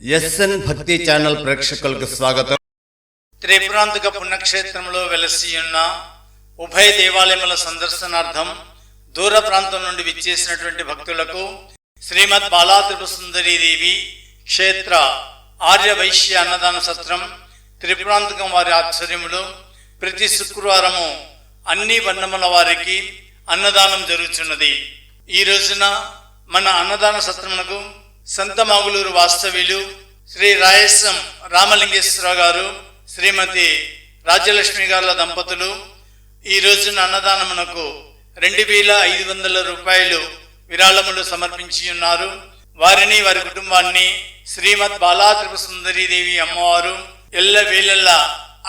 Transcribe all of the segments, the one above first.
SN భక్తి channel ప్రేక్షకులకు స్వాగతం. త్రిపురాంతక పుణ్యక్షేత్రంలో వెలసి ఉన్న ఉభయ దేవాలయముల సందర్శనార్థం దూర ప్రాంతం నుండి విచ్చేసినటువంటి భక్తులకు శ్రీమద్ బాలా త్రిపుర సుందరీ దేవి క్షేత్ర ఆర్య వైశ్య అన్నదాన సత్రం త్రిపురాంతకం వారి ఆధ్వర్యములో ప్రతి శుక్రవారము అన్ని వర్ణముల వారికి అన్నదానం జరుగుతున్నది. ఈ రోజున మన అన్నదాన సత్రమునకు సంతమాగులూరు వాస్తవ్యులు శ్రీ రాయసం రామలింగేశ్వర గారు, శ్రీమతి రాజ్యలక్ష్మి గారుల దంపతులు ఈ రోజున అన్నదానమునకు 2500 రూపాయలు విరాళములు సమర్పించి ఉన్నారు. వారిని వారి కుటుంబాన్ని శ్రీమద్ బాలా త్రిపుర సుందరీ దేవి అమ్మవారు ఎల్ల వేళలా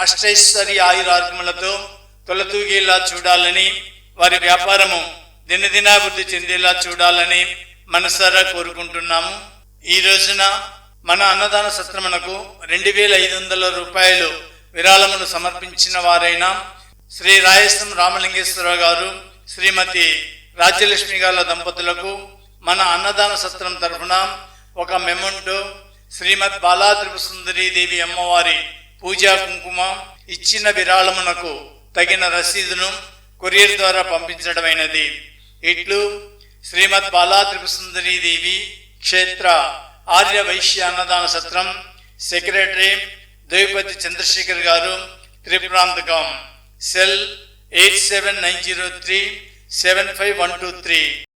అష్టైశ్వర్య ఆయురారోగ్యములతో తొలతూగేలా చూడాలని, వారి వ్యాపారము దినదినాభివృద్ధి చెందేలా చూడాలని మనసారా కోరుకుంటున్నాము. ఈ రోజున మన అన్నదాన సత్రమునకు 2500 రూపాయలు విరాళమును సమర్పించిన వారైన శ్రీ రాయసం రామలింగేశ్వర గారు, శ్రీమతి రాజ్యలక్ష్మి గారుల దంపతులకు మన అన్నదాన సత్రం తరఫున ఒక మెమొంటో శ్రీమద్ బాలా త్రిపుర సుందరీ దేవి అమ్మవారి పూజా కుంకుమ ఇచ్చిన విరాళమునకు తగిన రసీదును కొరియర్ ద్వారా పంపించడమైనది. ఇట్లు శ్రీమద్ బాలా త్రిపుర సుందరీ దేవి క్షేత్ర ఆర్య వైశ్య అన్నదాన సత్రం సెక్రటరీ ద్వైపతి చంద్రశేఖర్ గారు, త్రిపురాంతకం. సెల్ 8790375123.